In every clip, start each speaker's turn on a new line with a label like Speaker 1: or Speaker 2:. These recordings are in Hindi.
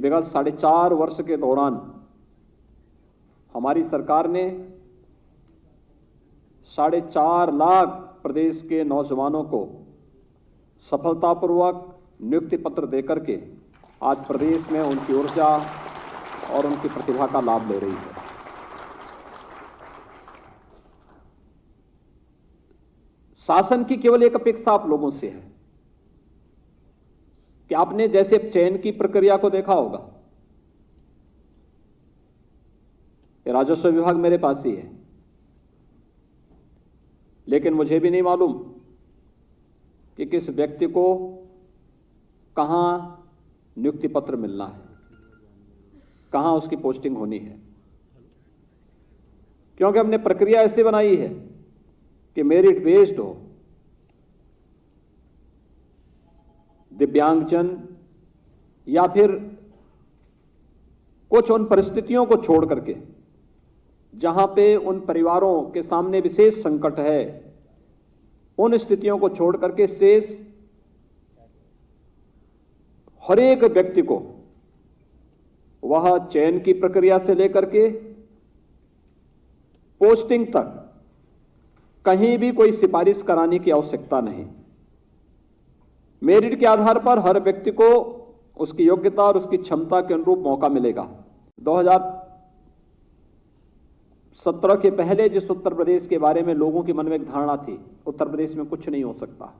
Speaker 1: विगत 4.5 वर्ष के दौरान हमारी सरकार ने 4.5 लाख प्रदेश के नौजवानों को सफलतापूर्वक नियुक्ति पत्र देकर के आज प्रदेश में उनकी ऊर्जा और उनकी प्रतिभा का लाभ ले रही है। शासन की केवल एक अपेक्षा आप लोगों से है कि आपने जैसे चयन की प्रक्रिया को देखा होगा, ये राजस्व विभाग मेरे पास ही है, लेकिन मुझे भी नहीं मालूम कि किस व्यक्ति को कहां नियुक्ति पत्र मिलना है, कहां उसकी पोस्टिंग होनी है, क्योंकि हमने प्रक्रिया ऐसे बनाई है कि मेरिट बेस्ड हो। दिव्यांगजन या फिर कुछ उन परिस्थितियों को छोड़ करके जहां पे उन परिवारों के सामने विशेष संकट है, उन स्थितियों को छोड़ करके शेष हर एक व्यक्ति को वह चयन की प्रक्रिया से लेकर के पोस्टिंग तक कहीं भी कोई सिफारिश कराने की आवश्यकता नहीं। मेरिट के आधार पर हर व्यक्ति को उसकी योग्यता और उसकी क्षमता के अनुरूप मौका मिलेगा। 2017 के पहले जिस उत्तर प्रदेश के बारे में लोगों के मन में एक धारणा थी, उत्तर प्रदेश में कुछ नहीं हो सकता,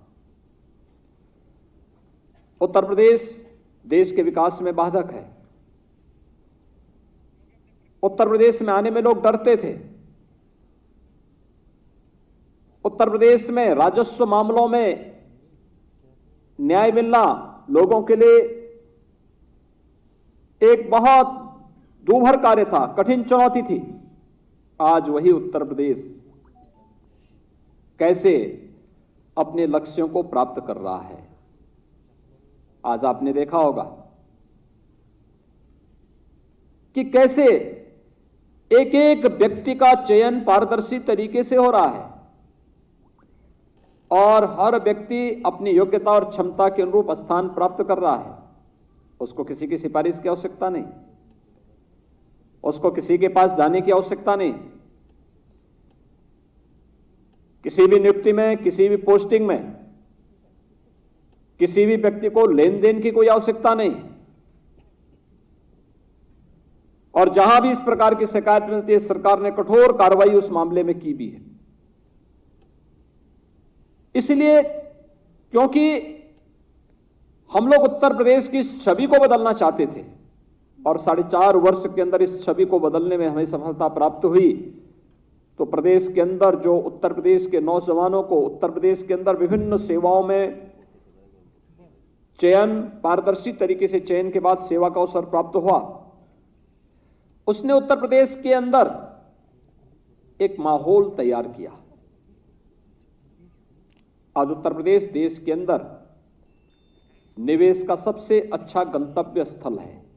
Speaker 1: उत्तर प्रदेश देश के विकास में बाधक है, उत्तर प्रदेश में आने में लोग डरते थे, उत्तर प्रदेश में राजस्व मामलों में न्याय मिलना लोगों के लिए एक बहुत दूभर कार्य था, कठिन चुनौती थी। आज वही उत्तर प्रदेश कैसे अपने लक्ष्यों को प्राप्त कर रहा है। आज आपने देखा होगा कि कैसे एक एक व्यक्ति का चयन पारदर्शी तरीके से हो रहा है और हर व्यक्ति अपनी योग्यता और क्षमता के अनुरूप स्थान प्राप्त कर रहा है। उसको किसी की सिफारिश की आवश्यकता नहीं, उसको किसी के पास जाने की आवश्यकता नहीं, किसी भी नियुक्ति में, किसी भी पोस्टिंग में किसी भी व्यक्ति को लेन देन की कोई आवश्यकता नहीं। और जहां भी इस प्रकार की शिकायत मिलती है, सरकार ने कठोर कार्रवाई उस मामले में की भी है। इसलिए क्योंकि हम लोग उत्तर प्रदेश की छवि को बदलना चाहते थे और 4.5 वर्ष के अंदर इस छवि को बदलने में हमें सफलता प्राप्त हुई, तो प्रदेश के अंदर जो उत्तर प्रदेश के नौजवानों को उत्तर प्रदेश के अंदर विभिन्न सेवाओं में चयन, पारदर्शी तरीके से चयन के बाद सेवा का अवसर प्राप्त हुआ, उसने उत्तर प्रदेश के अंदर एक माहौल तैयार किया। आज उत्तर प्रदेश देश के अंदर निवेश का सबसे अच्छा गंतव्य स्थल है।